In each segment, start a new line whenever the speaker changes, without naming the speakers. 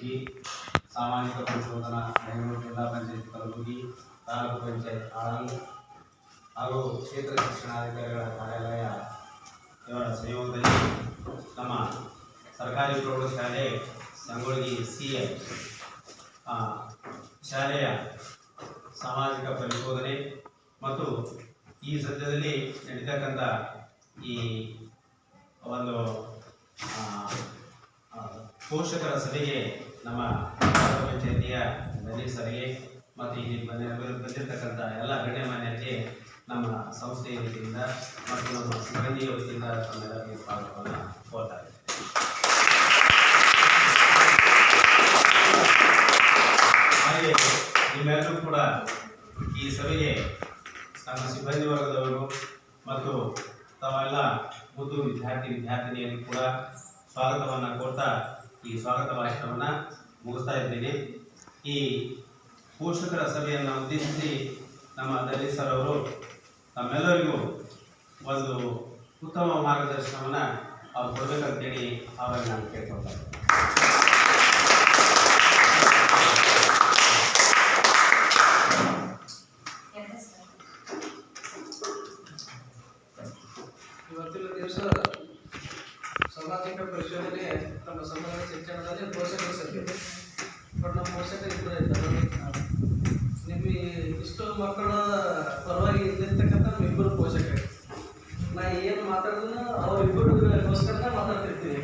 ಕಲಬುರಗಿ, ಸಾಮಾಜಿಕ ಪರಿಶೋಧನಾ ಬೆಂಗಳೂರು ಜಿಲ್ಲಾ ಪಂಚಾಯತ್ ಕಲಬುರಗಿ, ತಾಲೂಕು ಪಂಚಾಯತ್ ಆಲ್ ಹಾಗೂ ಕ್ಷೇತ್ರ ಶಿಕ್ಷಣಾಧಿಕಾರಿಗಳ ಕಾರ್ಯಾಲಯ ಇವರ ಸಹಯೋಗದಲ್ಲಿ ನಮ್ಮ ಸರ್ಕಾರಿ ಪ್ರೌಢಶಾಲೆ ಸಂಗೊಳ್ಳಿ ಸಿಎ ಶಾಲೆಯ ಸಾಮಾಜಿಕ ಪರಿಶೋಧನೆ ಮತ್ತು ಈ ಸದ್ಯದಲ್ಲಿ ನಡೀತಕ್ಕಂಥ ಈ ಒಂದು ಪೋಷಕರ ಸಭೆಗೆ ನಮ್ಮ ಪಂಚಾಯತಿಯ ಸರಿಗೆ ಮತ್ತು ಇಲ್ಲಿ ಬಂದಿರತಕ್ಕಂಥ ಎಲ್ಲ ಗಣ್ಯಮಾನ್ಯರಿಗೆ ನಮ್ಮ ಸಂಸ್ಥೆಯ ವತಿಯಿಂದ ಮತ್ತು ನಮ್ಮ ಸಿಬ್ಬಂದಿಯ ವತಿಯಿಂದ ತಮ್ಮೆಲ್ಲರಿಗೆ ಸ್ವಾಗತವನ್ನು ಕೋರ್ತಾ ಇದ್ದೇವೆ. ಹಾಗೆ ನಿಮ್ಮೆಲ್ಲರೂ ಕೂಡ ಈ ಸಭೆಗೆ ನಮ್ಮ ಸಿಬ್ಬಂದಿ ವರ್ಗದವರು ಮತ್ತು ತಾವೆಲ್ಲ ಮುದ್ದು ವಿದ್ಯಾರ್ಥಿನಿಯರಿಗೆ ಕೂಡ ಸ್ವಾಗತವನ್ನು ಕೋರ್ತಾ ಈ ಸ್ವಾಗತ ಭಾಷಣವನ್ನು ಮುಗಿಸ್ತಾ ಇದ್ದೇನೆ. ಈ ಪೋಷಕರ ಸಭೆಯನ್ನು ಉದ್ದೇಶಿಸಿ ನಮ್ಮ ದಲಿತ್ ಸರ್ ಅವರು ನಮ್ಮೆಲ್ಲರಿಗೂ ಒಂದು ಉತ್ತಮ ಮಾರ್ಗದರ್ಶನವನ್ನು ಅವ್ರು ಕೊಡಬೇಕಂತೇಳಿ ಆವಾಗ ನಾನು ಕೇಳ್ಕೊಳ್ತಾ ಇದ್ದೀನಿ.
ಇವತ್ತಿನ ದಿವಸ ಸಾಮಾಜಿಕ ಪರಿಶೋಧನೆ ನಮ್ಮ ಸಮಾಜ ಶಿಕ್ಷಣದಲ್ಲಿ ಪೋಷಕರ ಸಭೆ. ಬಟ್ ನಮ್ಮ ಪೋಷಕರು ಇಬ್ಬರು ಇದ್ದಾರೆ. ನಿಮಗೆ ಇಷ್ಟು ಮಕ್ಕಳ ಪರವಾಗಿ ಇದ್ದಿರ್ತಕ್ಕಂಥ ನಮ್ಮಿಬ್ಬರು ಪೋಷಕರು. ನಾ ಏನು ಮಾತಾಡಿದ್ರು ಅವರಿಬ್ಬರಿಗೋಸ್ಕರನೇ ಮಾತಾಡ್ತಿರ್ತೀವಿ.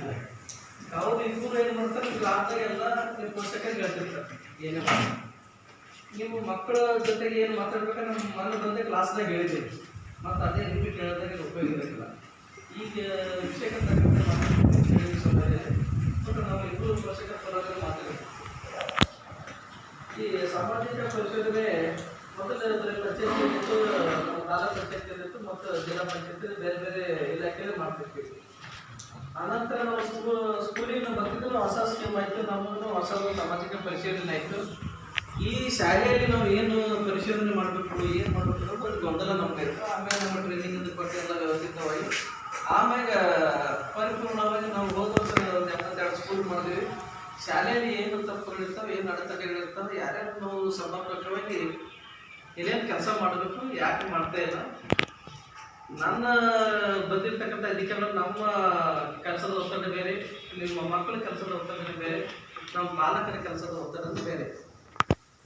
ಅವ್ರು ಇಬ್ಬರು ಏನು ಮಾಡ್ತಾರೆ, ಕ್ಲಾಸ್ದಾಗೆಲ್ಲ ನಿಮ್ಮ ಪೋಷಕರಿಗೆ ಹೇಳ್ತಿರ್ತಾರೆ ಏನೇ ಮಾಡಿ. ನೀವು ಮಕ್ಕಳ ಜೊತೆಗೆ ಏನು ಮಾತಾಡ್ಬೇಕಾದ್ರೆ ನಮ್ಮ ಮನೆ ಬಂದೆ ಕ್ಲಾಸ್ದಾಗ ಹೇಳಿದ್ದೀವಿ, ಮತ್ತು ಅದೇ ರಿಪೀಟ್ ಹೇಳೋದಾಗ ಉಪಯೋಗ ಇರೋದಿಲ್ಲ. ಈಗ ವಿಷಯಕ್ಕೆ ತಕ್ಕಂತೆ ಬಟ್ ನಾವು ಇಬ್ಬರು ಪೋಷಕರ ಪರವಾಗಿ ಮಾತಾಡ್ತೀವಿ. ಈ ಸಾಮಾಜಿಕ ಪರಿಶೋಧನೆ ಮೊದಲ ಪಂಚಾಯತಿಯಲ್ಲಿತ್ತು, ನಮ್ಮ ತಾಲೂಕು ಪಂಚಾಯತಿಯಲ್ಲಿತ್ತು ಮತ್ತು ಜಿಲ್ಲಾ ಪಂಚಾಯತಿಯಲ್ಲಿ ಬೇರೆ ಬೇರೆ ಇಲಾಖೆಯಲ್ಲಿ ಮಾಡ್ತಿರ್ತೀವಿ. ಆನಂತರ ನಾವು ಸ್ಕೂಲಿಗೆ ಬರ್ತಿದ್ರು ಹೊಸ ಸ್ಕೀಮ್ ಆಯಿತು, ನಮ್ಮನ್ನು ಹೊಸ ಸಾಮಾಜಿಕ ಪರಿಶೀಲನೆ ಆಯಿತು. ಈ ಶಾಲೆಯಲ್ಲಿ ನಾವು ಏನು ಪರಿಶೋಧನೆ ಮಾಡಬೇಕು, ಏನು ಮಾಡಬೇಕು ಅನ್ನೋದು ಗೊಂದಲ ನಮ್ಗೆ ಆಯಿತು. ಆಮೇಲೆ ನಮ್ಮ ಟ್ರೈನಿಂಗ್ ಕೊಟ್ಟು ಎಲ್ಲ ವ್ಯವಸ್ಥಿತವಾಗಿ ಆಮ್ಯಾಗ ಪರಿಪೂರ್ಣವಾಗಿ ನಾವು ಹೋದ ವರ್ಷ ಒಂದು 72 ಸ್ಕೂಲ್ ಮಾಡಿದ್ವಿ. ಶಾಲೆಯಲ್ಲಿ ಏನು ತಪ್ಪುಗಳಿರ್ತಾವೆ, ಏನು ಅಡೆತಡೆಗಳಿರ್ತಾವೆ, ಯಾರ್ಯಾರು ನಾವು ಸಮರ್ಪಕವಾಗಿ ಏನೇನು ಕೆಲಸ ಮಾಡಬೇಕು, ಯಾಕೆ ಮಾಡ್ತಾ ಇಲ್ಲ. ನನ್ನ ಬಂದಿರ್ತಕ್ಕಂಥ ಇದಕ್ಕೆಲ್ಲ ನಮ್ಮ ಕೆಲಸದ ಒತ್ತಡ ಬೇರೆ, ನಿಮ್ಮ ಮಕ್ಕಳ ಕೆಲಸದ ಒತ್ತಡ ಬೇರೆ, ನಮ್ಮ ಪಾಲಕರ ಕೆಲಸದ ಒತ್ತಡ ಬೇರೆ.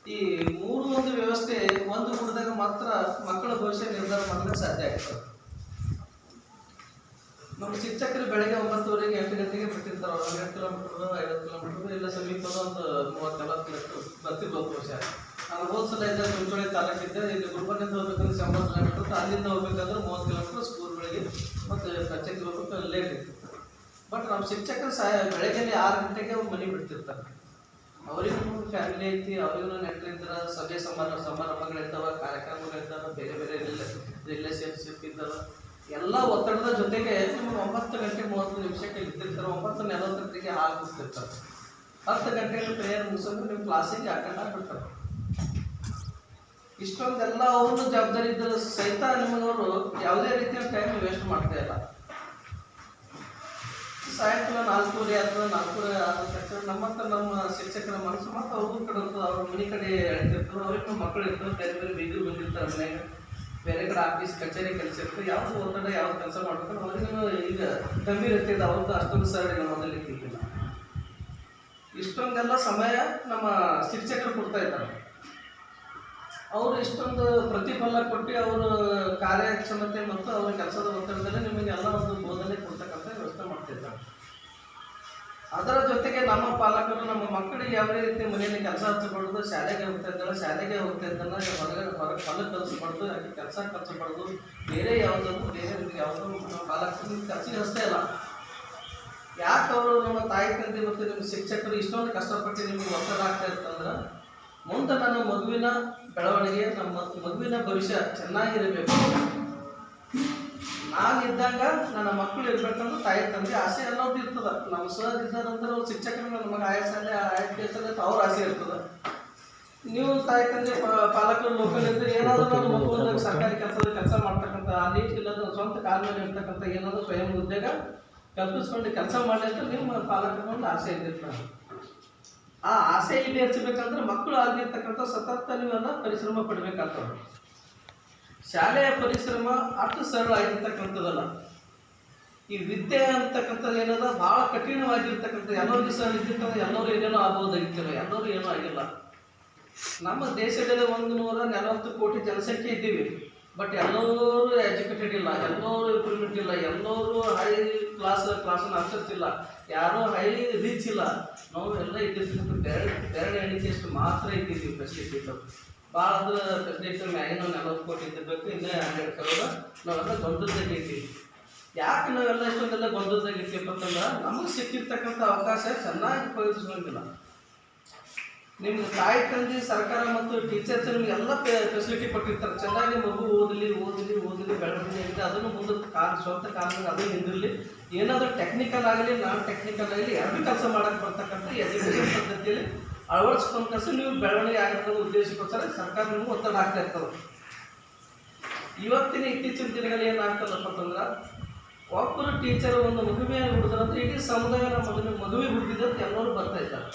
ಈ ಮೂರು ಒಂದು ವ್ಯವಸ್ಥೆ ಒಂದು ಗುಣದಾಗ ಮಾತ್ರ ಮಕ್ಕಳ ಭವಿಷ್ಯ ನಿರ್ಧಾರ ಮಾಡಲಿಕ್ಕೆ ಸಾಧ್ಯ ಆಗ್ತದೆ. ನಮ್ಮ ಶಿಕ್ಷಕರು ಬೆಳಗ್ಗೆ 9:30 8 ಗಂಟೆಗೆ ಬಿಟ್ಟಿರ್ತಾರೆ. 2 ಕಿಲೋಮೀಟರ್ 50 ಕಿಲೋಮೀಟರ್ ಇಲ್ಲ ಸಮೀಪದ ಒಂದು 30-40 ಕಿಲೋಮೀಟರ್ ಬರ್ತಿರ್ಬೋದು ಬಹುಶಃ. ನಾನು ಹೋದ ಸಲ ಇದ್ದ ಚಿಂಚೋಳಿ ತಾಲೂಕಿದ್ದೆ, ಇಲ್ಲಿ ಗುಲ್ಬರ್ಗಿಂದ ಹೋಗ್ಬೇಕಂದ್ರೆ 80 ಕಿಲೋಮೀಟರ್, ಅಲ್ಲಿಂದ ಹೋಗ್ಬೇಕಂದ್ರೆ 30 ಕಿಲೋಮೀಟರ್ ಸ್ಕೂಲ್ಗಳಿಗೆ ಮತ್ತು ಪಂಚಾಯತ್ ಹೋಗ್ಬೇಕು ಲೇಟ್ ಇತ್ತು. ಬಟ್ ನಮ್ಮ ಶಿಕ್ಷಕರು ಬೆಳಗ್ಗೆ 6 ಗಂಟೆಗೆ ಮನೆ ಬಿಡ್ತಿರ್ತಾರೆ. ಅವರಿಗೂ ಫ್ಯಾಮಿಲಿ ಐತಿ, ಅವರಿಗೂ ನೆಂಟರಿದ್ದಾರ, ಸಭೆ ಸಮಾರಂಭಗಳಿರ್ತಾವೆ, ಕಾರ್ಯಕ್ರಮಗಳಿರ್ತಾವೆ, ಬೇರೆ ಬೇರೆ ರಿಲೇಷನ್ಶಿಪ್ ಇದ್ದಾವೆ. ಎಲ್ಲ ಒತ್ತಡದ ಜೊತೆಗೆ ನಿಮಗೆ 9:30 ಇರ್ತಿರ್ತಾರೆ. 9:40 ಹಾಲು ಕುಡ್ತಿರ್ತಾರೆ. 10 ಗಂಟೆಗೆ ಪ್ರೇಯರ್ ಮುಗಿಸೋದು ನಿಮ್ಮ ಕ್ಲಾಸಿಗೆ ಅಟೆಂಡ್ ಆಗಿಬಿಡ್ತಾರೆ. ಇಷ್ಟೊಂದೆಲ್ಲ ಅವ್ರದ್ದು ಜವಾಬ್ದಾರಿ ಇದ್ದ ಸಹಿತ ನಿಮ್ಮನವರು ಯಾವುದೇ ರೀತಿಯ ಟೈಮ್ ವೇಸ್ಟ್ ಮಾಡ್ತಾ ಇಲ್ಲ. ಸಾಯಂಕಾಲ 4:30 ಅಥವಾ 4:30 ಆದ ತಕ್ಷಣ ನಮ್ಮ ಶಿಕ್ಷಕರ ಮನಸ್ಸು ಮತ್ತು ಅವ್ರ ಕಡೆ ಇರ್ತದೆ, ಅವ್ರ ಮನೆ ಕಡೆ ಹೇಳ್ತಿರ್ತಾರೆ. ಅವ್ರಿಗೆ ಮಕ್ಕಳು ಇರ್ತವೆ, ಬೇರೆ ಬೇರೆ ಬೀದಿಗೆ ಬಂದಿರ್ತಾರೆ, ಮನೆಯಾಗ ಬೇರೆ ಕಡೆ ಆಫೀಸ್ ಕಚೇರಿ ಕೆಲಸ ಇರ್ತದೆ. ಯಾವುದು ಒತ್ತಡ ಯಾವ್ದು ಕೆಲಸ ಮಾಡ್ಬೇಕು ಅವ್ರಿಗೂ ಈಗ ಗಂಭೀರ ಇರ್ತಿದೆ. ಅವ್ರದ್ದು ಅಷ್ಟೊಂದು ಸರಳ ಮೊದಲಿಕ್ಕಿಲ್ಲ. ಇಷ್ಟೊಂದೆಲ್ಲ ಸಮಯ ನಮ್ಮ ಶಿಕ್ಷಕರು ಕೊಡ್ತಾ ಇದ್ದಾರೆ. ಅವರು ಇಷ್ಟೊಂದು ಪ್ರತಿಫಲ ಕೊಟ್ಟು ಅವರ ಕಾರ್ಯಕ್ಷಮತೆ ಮತ್ತು ಅವರ ಕೆಲಸದ ಒತ್ತಡದಲ್ಲಿ ನಿಮಗೆಲ್ಲ ಒಂದು ಬೋಧನೆ ಕೊಡ್ತಕ್ಕಂಥ ವ್ಯವಸ್ಥೆ ಮಾಡ್ತಿದ್ದಾರೆ. ಅದರ ಜೊತೆಗೆ ನಮ್ಮ ಪಾಲಕರು ನಮ್ಮ ಮಕ್ಕಳಿಗೆ ಯಾವುದೇ ರೀತಿ ಮನೆಯಲ್ಲಿ ಕೆಲಸ ಹಚ್ಚಬಾರ್ದು, ಶಾಲೆಗೆ ಹೋಗ್ತಾ ಇದ್ದಾನೆ ಹೊರಗೆ ಹೊಲಕ್ಕೆ ಕಲಿಸ್ಬಾರ್ದು, ಯಾಕೆ ಕೆಲಸ ಕಲಿಸಬಾರ್ದು, ಬೇರೆ ಯಾವುದೋ ನಮ್ಮ ಪಾಲಕರು ಕೆಲಸ ಹಚ್ತಾ ಇಲ್ಲ. ಯಾಕೆ ಅವರು ನಮ್ಮ ತಾಯಿ ತಂದೆ ಮತ್ತು ನಿಮ್ಮ ಶಿಕ್ಷಕರು ಇಷ್ಟೊಂದು ಕಷ್ಟಪಟ್ಟು ನಿಮಗೆ ಒತ್ತಡ ಆಗ್ತಾ ಇರ್ತಂದ್ರೆ, ಮುಂದೆ ನನ್ನ ಮಗುವಿನ ಬೆಳವಣಿಗೆ, ನಮ್ಮ ಮಗುವಿನ ಭವಿಷ್ಯ ಚೆನ್ನಾಗಿರಬೇಕು. ನಾನಿದ್ದಾಗ ನನ್ನ ಮಕ್ಕಳು ಇರ್ಬೇಕಂದ್ರೆ ತಾಯಿ ತಂದೆ ಆಸೆ ಅನ್ನೋದು ಇರ್ತದೆ. ನಮ್ಮ ಸರ್ ಇದ್ದಾರಂದ್ರೆ ಅವ್ರು ಶಿಕ್ಷಕರು ನನ್ನ ಮಗ ಆಯಸ್ಸಲ್ಲೇ ಅವ್ರ ಆಸೆ ಇರ್ತದೆ. ನೀವು ತಾಯಿ ತಂದೆ ಪಾಲಕರು ಲೋಕಲ್ ಇದ್ದರೆ ಏನಾದರೂ ನನ್ನ ಮಗುವಿನ ಸರ್ಕಾರಿ ಕೆಲಸ ಮಾಡ್ತಕ್ಕಂಥ, ಆ ನೀಟ್ ಇಲ್ಲದ ಸ್ವಂತ ಕಾಲ ಮೇಲೆ ಇರ್ತಕ್ಕಂಥ ಏನಾದರೂ ಸ್ವಯಂ ಉದ್ಯೋಗ ಕಲ್ಪಿಸ್ಕೊಂಡು ಕೆಲಸ ಮಾಡಲಿ ಅಂತ ನಿಮ್ಮ ಪಾಲಕರ ಒಂದು ಆಸೆ ಇದ್ದಿರ್ತಾರೆ. ಆ ಆಸೆ ಈಡೇರಿಸಬೇಕಂದ್ರೆ ಮಕ್ಕಳು ಆಗಿರ್ತಕ್ಕಂಥ ಸತತ ನೀವೆಲ್ಲ ಪರಿಶ್ರಮ ಪಡಬೇಕಾಗ್ತದೆ. ಶಾಲೆಯ ಪರಿಶ್ರಮ ಅಷ್ಟು ಸರಳ ಆಗಿರ್ತಕ್ಕಂಥದ್ದಲ್ಲ. ಈ ವಿದ್ಯೆ ಅಂತಕ್ಕಂಥದ್ದು ಏನದ ಭಾಳ ಕಠಿಣವಾಗಿರ್ತಕ್ಕಂಥ, ಎಲ್ಲರಿಗೂ ಸಹ ಇದ್ದಿರ್ತದೆ, ಎಲ್ಲರೂ ಏನೇನೋ ಆಗ್ಬೋದಾಗಿತ್ತಿಲ್ಲ, ಎಲ್ಲರೂ ಏನೂ ಆಗಿಲ್ಲ. ನಮ್ಮ ದೇಶದಲ್ಲಿ 140 ಕೋಟಿ ಜನಸಂಖ್ಯೆ ಇದ್ದೀವಿ, ಬಟ್ ಎಲ್ಲರೂ ಎಜುಕೇಟೆಡ್ ಇಲ್ಲ, ಎಲ್ಲರೂ ಇಂಪ್ರೂವ್ಮೆಂಟ್ ಇಲ್ಲ, ಎಲ್ಲರೂ ಹೈ ಕ್ಲಾಸನ್ನು ಆಚರಿಸಿಲ್ಲ, ಯಾರೂ ಹೈ ರೀಚ್ ಇಲ್ಲ. ನಾವು ಎಲ್ಲ ಇದ್ದಿರ್ತಕ್ಕಂಥ ಬೇರೆ ಎಣಿಕೆಯಷ್ಟು ಮಾತ್ರ ಇದ್ದೀವಿ ಫೆಸಿಲಿಟಿ. ಭಾಳ ಅಂದ್ರೆ ಫೆಸಿಲಿಟಿ ಮ್ಯಾಗಿನ 40 ಕೋಟಿ ಇದ್ದಿರಬೇಕು, ಇನ್ನೂ 100 ಕರೋಡ ನಾವೆಲ್ಲ ಗೊಂದಲದಾಗ ಇದ್ದೀವಿ. ಯಾಕೆ ನಾವೆಲ್ಲ ಇಷ್ಟೊಂದೆಲ್ಲ ಗೊಂದಲದಾಗ ಇರ್ತೀವಿ ಅಂತಂದ್ರೆ ನಮಗೆ ಸಿಕ್ಕಿರ್ತಕ್ಕಂಥ ಅವಕಾಶ ಚೆನ್ನಾಗಿ ಉಪಯೋಗಿಸ್ಕೊಂಡಿಲ್ಲ. ನಿಮ್ಗೆ ತಾಯಿ ತಂದೆ ಸರ್ಕಾರ ಮತ್ತು ಟೀಚರ್ಸ್ ನಿಮ್ಗೆ ಎಲ್ಲ ಫೆಸಿಲಿಟಿ ಕೊಟ್ಟಿರ್ತಾರೆ. ಚೆನ್ನಾಗಿ ಮಗು ಓದಲಿ ಬೆಳವಣಿಗೆ ಆಗಿದೆ, ಅದನ್ನು ಮುಂದೆ ಸ್ವಂತ ಕಾಲದಲ್ಲಿ ಅದು ನಿಂದಿರಲಿ. ಏನಾದರೂ ಟೆಕ್ನಿಕಲ್ ಆಗಲಿ ನಾನ್ ಟೆಕ್ನಿಕಲ್ ಆಗಲಿ ಎರಡು ಕೆಲಸ ಮಾಡಕ್ಕೆ ಬರ್ತಕ್ಕಂಥ ಎಜುಕೇಷನ್ ಪದ್ಧತಿಯಲ್ಲಿ ಅಳವಡಿಸ್ಕೊಂಡ ಕೆಲಸ ನೀವು ಬೆಳವಣಿಗೆ ಆಗೋ ಉದ್ದೇಶಕ್ಕೋಸ್ಕರ ಸರ್ಕಾರ ನಿಮ್ಗೆ ಒತ್ತಡ ಆಗ್ತಾ ಇರ್ತದೆ. ಇವತ್ತಿನ ಇತ್ತೀಚಿನ ದಿನಗಳಲ್ಲಿ ಏನಾಗ್ತದಪ್ಪ ಅಂತಂದ್ರೆ ಒಬ್ಬರು ಟೀಚರ್ ಒಂದು ಮಗುವಿಯಾಗಿ ಹುಡುದ್ರಂದ್ರೆ ಇಡೀ ಸಮುದಾಯ ಮಗುವಿಗೆ ಹುಟ್ಟಿದಂತ ಎಲ್ಲರೂ ಬರ್ತಾ ಇದ್ದಾರೆ.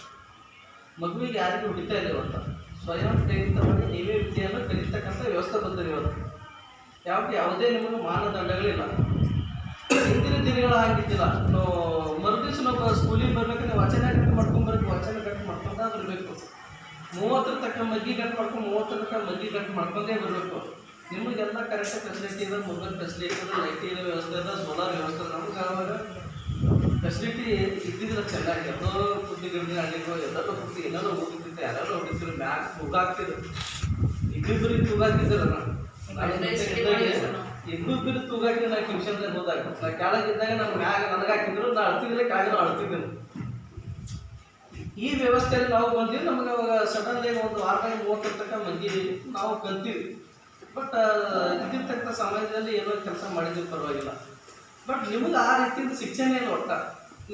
ಮಗುವಿಗೆ ಯಾರಿಗೂ ಹುಡಿತಾ ಇಲ್ಲ ಇವತ್ತು. ಸ್ವಯಂ ಪ್ರೇರಿತ ಮಾಡಿ ನೀವೇ ವಿದ್ಯೆಯನ್ನು ಕಲಿತಕ್ಕಂಥ ವ್ಯವಸ್ಥೆ ಬಂದಿದೆ ಇವತ್ತು. ಯಾವುದೇ ನಿಮಗೆ ಮಾನದಂಡಗಳಿಲ್ಲ. ಹಿಂದಿನ ದಿನಗಳು ಆಗಿದ್ದಿಲ್ಲ. ನಾವು ಮರುದಿವ್ಸ ನಾವು ಸ್ಕೂಲಿಗೆ ಬರ್ಬೇಕಂದ್ರೆ ವಚನ ಗಟ್ಟು ಮಾಡ್ಕೊಂಡ್ಬರ್ಬೇಕು, ವಚನ ಗಟ್ಟು ಮಾಡ್ಕೊಂಡೇ ಬರಬೇಕು. 30 ತನಕ ಮಗ್ಗಿ ಗಟ್ಟು ಮಾಡ್ಕೊಂಡು 30 ತನಕ ಮಗ್ಗಿ ಗಟ್ಟು ಮಾಡ್ಕೊಂಡೇ ಬರಬೇಕು. ನಿಮಗೆಲ್ಲ ಕರೆಕ್ಟ್ ಫೆಸಿಲಿಟಿ ಇದೆ, ಮೊಬೈಲ್ ಫೆಸಿಲಿಟಿ ಇದೆ, ಲೈಟಿನ ವ್ಯವಸ್ಥೆ ಇದೆ, ಸೋಲಾರ್ ವ್ಯವಸ್ಥೆ ಇದೆ. ನಮ್ಗೆ ಆವಾಗ ಫೆಸಿಲಿಟಿ ಇದ್ದಿದ್ರೆ ಚೆನ್ನಾಗಿ ಎಲ್ಲೋ ಬುದ್ಧಿ ಗಿಡದ ಹಳ್ಳಿಗಳು ಎಲ್ಲರೂ ಬುದ್ಧಿ ಎಲ್ಲರೂ ಹೋಗ್ತಿತ್ತು, ಯಾರು ಹೊಡಿತಿದ್ರು, ಮ್ಯಾಕ್ ತೂಗಾಕ್ತಿದ್ರು. ಇಬ್ಬಿಬ್ಬರಿಗೆ ತೂಗಾಕ್ತಿದ್ರು. ಇಬ್ಬಿಬ್ಬರು ತೂಗಾಕಿ ನಾ ಟ್ಯೂಷನ್ದಾಗ ಹೋದಾಗ ನಾ ಕೆಳಗಿದ್ದಾಗ ನಮ್ಮ ಮ್ಯಾಗ ನನಗಾಕಿದ್ರು, ನಾ ಅಳ್ತಿದ್ರೆ ಕೆಳಗೆ ಅಳ್ತಿದ್ದೇನೆ. ಈ ವ್ಯವಸ್ಥೆಯಲ್ಲಿ ನಾವು ಬಂದಿವಿ. ನಮಗೆ ಅವಾಗ ಸಡನ್ಲಿ ಒಂದು ವಾರದಾಗ 30 ತನಕ ಮಂದಿ ನಾವು ಕಲ್ತೀವಿ. ಬಟ್ ಇದ್ದಿರ್ತಕ್ಕಂಥ ಸಮಾಜದಲ್ಲಿ ಏನೋ ಕೆಲಸ ಮಾಡಿದ್ವಿ ಪರವಾಗಿಲ್ಲ. ಬಟ್ ನಿಮಗೆ ಆ ರೀತಿಯಿಂದ ಶಿಕ್ಷಣ ಏನು ಒಟ್ಟ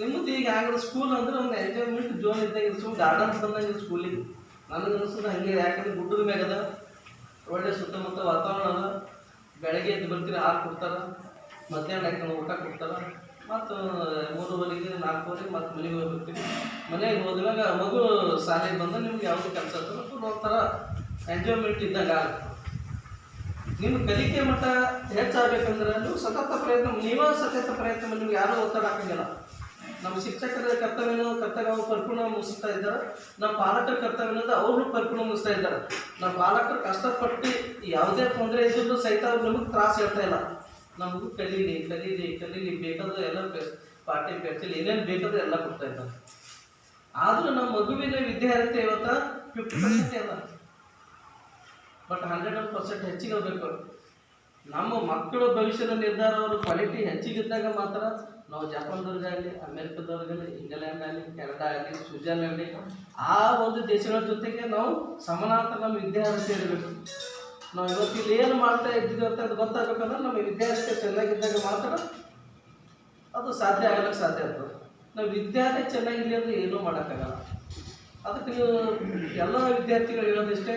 ನಿಮ್ಮದು ಈಗ ಆಗಲ್ಲ. ಸ್ಕೂಲ್ ಅಂದ್ರೆ ಒಂದು ಎಂಜಾಯ್ಮೆಂಟ್ ಜೋನ್ ಇದ್ದಾಗ ಸುಮ್ಮನೆ ಗಾರ್ಡನ್ಸ್ ಬಂದಂಗೆ ಸ್ಕೂಲಿಗೆ ನನಗೆ ಅನಿಸ್ತದೆ ಹಂಗೆ. ಯಾಕಂದ್ರೆ ಗುಡ್ಡದ ಮ್ಯಾಗದ ಒಳ್ಳೆ ಸುತ್ತಮುತ್ತ ವಾತಾವರಣ ಅದ. ಬೆಳಗ್ಗೆ ಎದ್ದು ಬರ್ತೀರಿ, ಹಾಲು ಕೊಡ್ತಾರೆ, ಮಧ್ಯಾಹ್ನ ಹಾಕೊಂಡು ಊಟ ಕೊಡ್ತಾರೆ, ಮತ್ತು 3:30 4:00 ಮತ್ತು ಮನೆಗೆ ಹೋಗ್ಬಿಡ್ತೀವಿ. ಮನೆಗೆ ಹೋದ್ಮ್ಯಾಗ ಮಗು ಶಾಲೆಗೆ ಬಂದು ನಿಮ್ಗೆ ಯಾವುದು ಕೆಲಸ ಆಗ್ತದೆ ಒಂಥರ ಎಂಜಾಯ್ಮೆಂಟ್ ಇದ್ದಾಗ ಆಗುತ್ತೆ. ನಿಮ್ಮ ಕಲಿಕೆ ಮಟ್ಟ ಹೆಚ್ಚಾಗಬೇಕಂದ್ರೆ ನೀವು ಸತತ ಪ್ರಯತ್ನ ನಿಮ್ಗೆ ಯಾರೂ ಒತ್ತಡ ಹಾಕಂಗಿಲ್ಲ. ನಮ್ಮ ಶಿಕ್ಷಕರ ಕರ್ತವ್ಯ ಪರಿಪೂರ್ಣ ಮುಗಿಸ್ತಾ ಇದ್ದಾರೆ. ನಮ್ಮ ಪಾಲಕರ ಕರ್ತವ್ಯ ಅವ್ರನ್ನೂ ಪರಿಪೂರ್ಣ ಮುಗಿಸ್ತಾ ಇದ್ದಾರೆ. ನಮ್ಮ ಪಾಲಕರು ಕಷ್ಟಪಟ್ಟು ಯಾವುದೇ ತೊಂದರೆ ಇದ್ದರೂ ಸಹಿತ ಅವ್ರು ನಮಗೆ ತ್ರಾಸ ಹೇಳ್ತಾ ಇಲ್ಲ. ನಮಗೂ ಕಲೀಲಿ ಬೇಕಾದ ಎಲ್ಲ ಪಾರ್ಟಿ ಪೆನ್ಸಿಲ್ ಏನೇನು ಬೇಕಾದ್ರೂ ಎಲ್ಲ ಕೊಡ್ತಾ ಇದ್ದಾರೆ. ಆದರೂ ನಮ್ಮ ಮಗುವಿನ ವಿದ್ಯಾರ್ಥಿ ಇವತ್ತು 50% ಅಲ್ಲ, ಬಟ್ 100% ಹೆಚ್ಚಿಗೆ ಹೋಗ್ಬೇಕು. ನಮ್ಮ ಮಕ್ಕಳ ಭವಿಷ್ಯದ ನಿರ್ಧಾರ ಅವರು ಕ್ವಾಲಿಟಿ ಹೆಚ್ಚಿಗಿದ್ದಾಗ ಮಾತ್ರ ನಾವು ಜಪಾನ್ದವ್ರಿಗಾಗಲಿ, ಅಮೇರಿಕದವ್ರಿಗಾಗಲಿ, ಇಂಗ್ಲೆಂಡ್ ಆಗಲಿ, ಕೆನಡಾ ಆಗಲಿ, ಸ್ವಿಟ್ಜರ್ಲ್ಯಾಂಡ್ ಆಗಲಿ ಆ ಒಂದು ದೇಶಗಳ ಜೊತೆಗೆ ನಾವು ಸಮಾನಾಂತರ ನಮ್ಮ ವಿದ್ಯಾರ್ಥಿ ಇರಬೇಕು. ನಾವು ಇವತ್ತು ಇಲ್ಲಿ ಏನು ಮಾಡ್ತಾ ಇದ್ದೀವಿ ಅಂತ ಅದು ಗೊತ್ತಾಗಬೇಕಂದ್ರೆ ನಮ್ಮ ವಿದ್ಯಾರ್ಥಿ ಚೆನ್ನಾಗಿದ್ದಾಗ ಮಾತ್ರ ಅದು ಸಾಧ್ಯ ಆಗ್ತದೆ. ನಾವು ವಿದ್ಯಾರ್ಥಿ ಚೆನ್ನಾಗಿಲ್ಲ ಅಂದರೆ ಏನೂ ಮಾಡೋಕ್ಕಾಗಲ್ಲ. ಅದಕ್ಕೆ ನೀವು ಎಲ್ಲ ವಿದ್ಯಾರ್ಥಿಗಳು ಹೇಳೋದಿಷ್ಟೇ,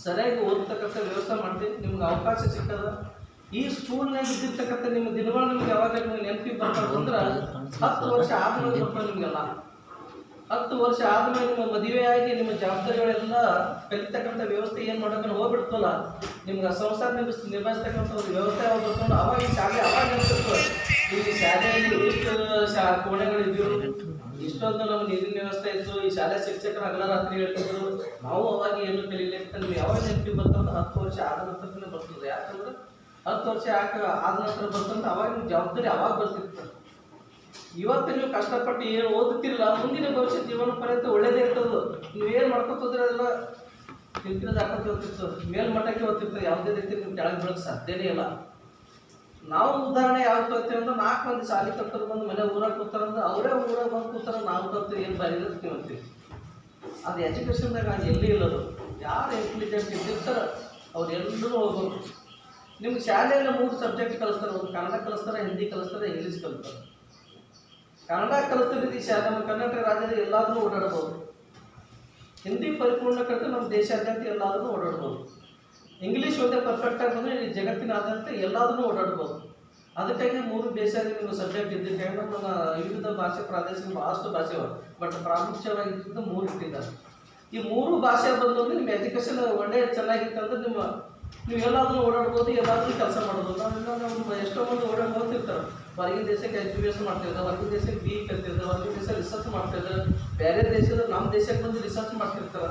ಸರಿಯಾಗಿ ಓದ್ತಕ್ಕಂಥ ವ್ಯವಸ್ಥೆ ಮಾಡ್ತೀವಿ. ನಿಮ್ಗೆ ಅವಕಾಶ ಸಿಕ್ಕದ ಈ ಸ್ಕೂಲ್ನಾಗ ಇದ್ದಿರ್ತಕ್ಕಂಥ ನಿಮ್ಮ ದಿನಗಳು ನಿಮ್ಗೆ ಯಾವಾಗ ನಿಮ್ಗೆ ನೆನಪಿಗೆ ಬರ್ತಾರಂದ್ರೆ 10 ವರ್ಷ ಆದ್ಮೇಲೆ ಬರ್ತಾರೆ ನಿಮಗೆಲ್ಲ. 10 ವರ್ಷ ಆದ್ಮೇಲೆ ನಿಮ್ಮ ಮದುವೆಯಾಗಿ ನಿಮ್ಮ ಜವಾಬ್ದಾರಿಗಳೆಲ್ಲ ಕಲಿತಕ್ಕಂಥ ವ್ಯವಸ್ಥೆ ಏನು ಮಾಡೋಕೆ ಹೋಗ್ಬಿಡ್ತಲ್ಲ, ನಿಮ್ಗೆ ಸಂಸಾರ ನಿರ್ವಹಿಸ್ತಕ್ಕಂಥ ಒಂದು ವ್ಯವಸ್ಥೆ ಯಾವಾಗ ಬರ್ಕೊಂಡು ಅವಾಗ ಈ ಶಾಲೆ ಅವಾಗ ನೆನಪಿರ್ತದೆ. ಈ ಶಾಲೆಯಲ್ಲಿ ಎಷ್ಟು ಕೋಣೆಗಳಿದ್ವು, ಇಷ್ಟೊಂದು ನಮ್ಮ ನೀರಿನ ವ್ಯವಸ್ಥೆ ಇತ್ತು, ಈ ಶಾಲೆ ಶಿಕ್ಷಕರು ಹಗಲ ರಾತ್ರಿ ಹೇಳ್ತಿದ್ರು, ನಾವು ಅವಾಗ ಏನು ಕಲೀಲಿಕ್ಕೆ ನಿಮ್ಗೆ ಯಾವಾಗ ನೆನಪಿಗೆ ಬರ್ತಂದ್ರೆ 10 ವರ್ಷ ಆದ ನಂತರನೇ ಬರ್ತದೆ. ಯಾಕಂದ್ರೆ 10 ವರ್ಷ ಆದ ನಂತರ ಬರ್ತಂದ್ರೆ ಅವಾಗ ನಿಮ್ಮ ಜವಾಬ್ದಾರಿ ಅವಾಗ ಬರ್ತಿರ್ತದೆ. ಇವತ್ತು ನೀವು ಕಷ್ಟಪಟ್ಟು ಏನು ಓದುತ್ತಿರಲ್ಲ, ಮುಂದಿನ ಭವಿಷ್ಯ ಜೀವನ ಪರ್ಯಂತ ಒಳ್ಳೇದೇ ಇರ್ತದೆ. ನೀವೇನು ಮಾಡ್ಕೊತಂದ್ರೆ ಅದೆಲ್ಲ ತಿಳ್ಕಿರೋದು ಹಾಕೋತಿ ಹೋಗ್ತಿರ್ತದೆ, ಮೇಲ್ಮಟ್ಟಕ್ಕೆ ಹೋಗ್ತಿರ್ತದೆ. ಯಾವುದೇ ರೀತಿ ನೀವು ಕೆಳಗೆ ಬೀಳೋಕ್ಕೆ ಸಾಧ್ಯನೇ ಇಲ್ಲ. ನಾವು ಉದಾಹರಣೆ ಯಾವ ತರ್ತೀವಿ ಅಂದ್ರೆ 4 ಮಂದಿ ಶಾಲೆ ಕರ್ತರು ಬಂದು ಮನೆ ಊರಾಗ ಕೂತಾರಂದ್ರೆ ಅವರೇ ಊರಾಗ ಬಂದು ಕೂತಾರ, ನಾವು ತರ್ತೀವಿ ಏನು ಬರೀತೀವಿ ಅಂತೀವಿ. ಅದು ಎಜುಕೇಷನ್ದಾಗ ಅದು ಎಲ್ಲಿ ಇಲ್ಲದು. ಯಾರು ಇಂಟೆಲಿಜೆಂಟ್ ಇದ್ದಿರ್ತಾರೆ ಅವ್ರು ಎಲ್ಲರೂ ಹೋಗೋರು. ನಿಮ್ಗೆ ಶಾಲೆಯಲ್ಲಿ 3 ಸಬ್ಜೆಕ್ಟ್ ಕಲಿಸ್ತಾರೆ. ಒಂದು ಕನ್ನಡ ಕಲಿಸ್ತಾರೆ, ಹಿಂದಿ ಕಲಿಸ್ತಾರೆ, ಇಂಗ್ಲೀಷ್ ಕಲಿಸ್ತಾರೆ. ಕನ್ನಡ ಕಲಿಸ್ತಿದ್ದು ಈ ನಮ್ಮ ಕರ್ನಾಟಕ ರಾಜ್ಯದಲ್ಲಿ ಎಲ್ಲಾದರೂ ಓಡಾಡ್ಬೋದು. ಹಿಂದಿ ಪರಿಪೂರ್ಣ ಕಲಿತು ನಮ್ಮ ದೇಶಾದ್ಯಂತ ಎಲ್ಲಾದರೂ ಓಡಾಡ್ಬೋದು. ಇಂಗ್ಲೀಷ್ ಒಂದೇ ಪರ್ಫೆಕ್ಟಾಗಿ ಬಂದರೆ ಈ ಜಗತ್ತಿನಾದ್ಯಂತ ಎಲ್ಲಾದರೂ ಓಡಾಡ್ಬೋದು. ಅದಕ್ಕಾಗಿ 3 ಬೇಸಿಕ್ ನೀವು ಸಬ್ಜೆಕ್ಟ್ ಇದ್ದಿದ್ದೆ ನಮ್ಮ ವಿವಿಧ ಭಾಷೆ ಪ್ರಾದೇಶಿಕ ಭಾಳಷ್ಟು ಭಾಷೆ ಬಟ್ ಪ್ರಾಮುಖ್ಯವಾಗಿ 3 ಇಟ್ಟಿದ್ದಾರೆ. ಈ 3 ಭಾಷೆ ಬಂದು ಅಂದ್ರೆ ನಿಮ್ಮ ಎಜುಕೇಶನ್ ಒಳ್ಳೆ ಚೆನ್ನಾಗಿತ್ತು ಅಂದ್ರೆ ನೀವು ಎಲ್ಲಾದ್ರೂ ಓಡಾಡ್ಬೋದು, ಎಲ್ಲಾದ್ರೂ ಕೆಲಸ ಮಾಡ್ಬೋದು. ನಾವು ಎಷ್ಟೋ ಮಂದಿ ಓಡಾಡ್ಬೋತಿರ್ತಾರೆ, ಹೊರಗಿನ ದೇಶಕ್ಕೆ ಎಜುಕೇಶನ್ ಮಾಡ್ತಿರ್ತಾರೆ, ಹೊರಗಿನ ದೇಶಕ್ಕೆ ಬಿ ಕಲ್ತಿರ್ತಾರೆ, ಹೊರಗಿನ ದೇಶ ರಿಸರ್ಚ್ ಮಾಡ್ತಿರ್ತಾರೆ, ಬೇರೆ ದೇಶದ ನಮ್ಮ ದೇಶಕ್ಕೆ ಬಂದು ರಿಸರ್ಚ್ ಮಾಡ್ತಿರ್ತಾರೆ.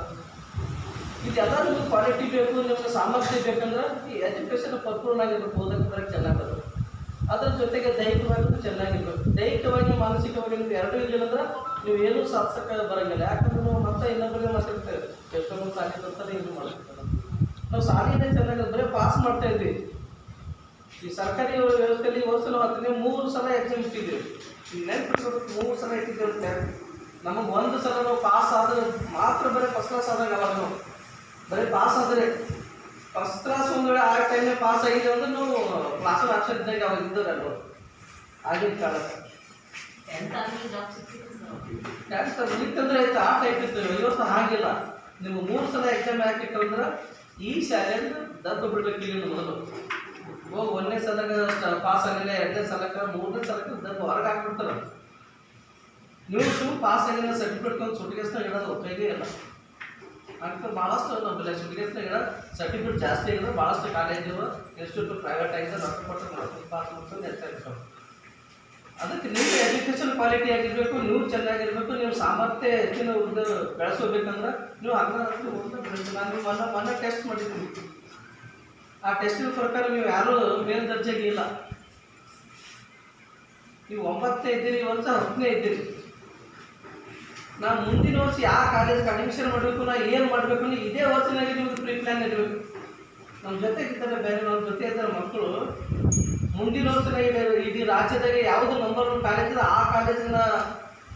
ಇದೆಲ್ಲ ನಿಮ್ಗೆ ಕ್ವಾಲಿಟಿ ಬೇಕು, ನಿಮ್ಗೆ ಸಾಮರ್ಥ್ಯ ಬೇಕಂದ್ರೆ ಈ ಎಜುಕೇಶನ್ ಪರಿಪೂರ್ಣ ಆಗಿರ್ಬೇಕು, ಓದಕ್ಕೆ ಬರೋಕ್ಕೆ ಚೆನ್ನಾಗಿರ್ಬೇಕು. ಅದ್ರ ಜೊತೆಗೆ ದೈಹಿಕವಾಗಿ ಚೆನ್ನಾಗಿರ್ಬೇಕು. ದೈಹಿಕವಾಗಿ ಮಾನಸಿಕವಾಗಿ ನೀವು ಎರಡೂ ಇಲ್ಲಂದ್ರೆ ನೀವು ಏನೂ ಸಾಧಿಸಕ್ಕೆ ಬರೋಂಗಿಲ್ಲ. ಯಾಕಂದ್ರೆ ನಾವು ಮತ್ತೆ ಇನ್ನೊಬ್ಬರಿಗೆ ಮಾತಾಡ್ತೇವೆ, ಎಷ್ಟೊಂದು ಸಾಲಿ ಬರ್ತಾರೆ ಇದು ಮಾಡ್ತಿರ್ತಾರೆ. ನಾವು ಸಾಲಿನೇ ಚೆನ್ನಾಗಿ ಬರೀ ಪಾಸ್ ಮಾಡ್ತಾ ಇದ್ವಿ. ಈ ಸರ್ಕಾರಿ ವ್ಯವಸ್ಥೆಯಲ್ಲಿ ವರ್ಷ ನಾವು 3 ಸಲ ಎಕ್ಸಾಮ್ ಇಟ್ಟಿದ್ದೀವಿ. ಈ ನೆನಪು 3 ಸಲ ಇಟ್ಟಿದ್ದೇವೆ. ನಮಗೆ 1 ಸಲ ನಾವು ಪಾಸ್ ಆದ್ರೆ ಮಾತ್ರ ಬರೀ ಫಸ್ಟ್ ಕ್ಲಾಸ್ ಆದಾಗ ಅವಾಗ ನಾವು ಬರೀ ಪಾಸ್ ಆದರೆ ಫಸ್ಟ್ ಕ್ಲಾಸ್ ಒಂದು ವೇಳೆ ಆ ಟೈಮ್ಗೆ ಪಾಸ್ ಆಗಿದೆ ಅಂದ್ರೆ ನಾವು ಕ್ಲಾಸಲ್ಲಿ ಆಪ್ಷನ್ ಇದ್ದಾಗ ಅವಾಗ ಇದ್ದವ್ರು ಅಲ್ವ ಆಗಿನ ಕಾಲಕ್ಕೆ ಇತ್ತಂದ್ರೆ ಆಯ್ತು ಆ ಟೈಪ್ ಇತ್ತು. ಇವತ್ತು ಹಾಗಿಲ್ಲ. ನೀವು 3 ಸಲ ಎಕ್ಸಾಮ್ ಹಾಕಿಟ್ಟಂದ್ರೆ ಈ ಶಾಲೆಯಿಂದ ದಬ್ಬ ಬಿಡ್ಬೇಕು. ಇಲ್ಲಿ ಮೊದಲು ಹೋಗಿ 1ನೇ ಸಲಕ್ಕೆ ಪಾಸ್ ಆಗಿಲ್ಲ, 2ನೇ ಸಲಕ್ಕೆ 3ನೇ ಸಲಕ್ಕೆ ದಬ್ಬ ಹೊರಗೆ ಹಾಕ್ಬಿಡ್ತಾರೆ. ನೀವು ಸುಮ್ಮನೆ ಪಾಸ್ ಆಗಿಲ್ಲ ಸರ್ಟಿಫಿಕೇಟ್ ಒಂದು ಸುಟಿಗೆಸ್ನ ಇಡೋದು ಕೈಗೆ ಇಲ್ಲ. ಅಂತ ಭಾಳಷ್ಟು ನಮ್ಮ ಸುಟಿಗೆಸ್ನ ಇಡೋ ಸರ್ಟಿಫಿಕೇಟ್ ಜಾಸ್ತಿ ಆಗಿದ್ರೆ ಭಾಳಷ್ಟು ಕಾಲೇಜು ಇನ್ಸ್ಟಿಟ್ಯೂಟ್ ಪ್ರೈವೇಟ್ ಆಗಿದೆ ರೊಕ್ಕ ಕೊಟ್ಟು ಪಾಸ್ ಮಾಡ್ಕೊಂಡು ಹೆಚ್ಚಾಗಿರ್ತಾವೆ. ಅದಕ್ಕೆ ನೀವು ಎಜುಕೇಷನ್ ಕ್ವಾಲಿಟಿ ಆಗಿರಬೇಕು, ನೀವು ಚೆನ್ನಾಗಿರ್ಬೇಕು, ನೀವು ಸಾಮರ್ಥ್ಯ ಹೆಚ್ಚಿನ ಬೆಳೆಸೋಬೇಕಂದ್ರೆ ನೀವು ಅರ್ಧದಷ್ಟು ನಾನು ಮೊನ್ನೆ ಟೆಸ್ಟ್ ಮಾಡಿದ್ದೀನಿ. ಆ ಟೆಸ್ಟಿನ ಪ್ರಕಾರ ನೀವು ಯಾರೂ ಮೇಲ್ದರ್ಜೆಗೆ ಇಲ್ಲ. ನೀವು 9ನೇ ಇದ್ದೀರಿ, ಈ ವರ್ಷ 10ನೇ ಇದ್ದೀರಿ. ನಾನು ಮುಂದಿನ ವರ್ಷ ಯಾವ ಕಾಲೇಜ್ಗೆ ಅಡ್ಮಿಷನ್ ಮಾಡಬೇಕು, ನಾ ಏನು ಮಾಡಬೇಕು ಅಂದ್ರೆ ಇದೇ ವರ್ಷನಾಗೆ ನಿಮ್ಗೆ ಪ್ರೀ ಪ್ಲ್ಯಾನ್ ಇರಬೇಕು. ನಮ್ಮ ಜೊತೆಗಿದ್ದಾರೆ ಬೇರೆ ನಮ್ಮ ಜೊತೆ ಇದ್ದಾರೆ ಮಕ್ಕಳು. ಮುಂದಿನ ವರ್ಷ ಇಡೀ ರಾಜ್ಯದಾಗೆ ಯಾವುದು ನಂಬರ್ 1 ಕಾಲೇಜ್ ಇದೆ ಆ ಕಾಲೇಜಿನ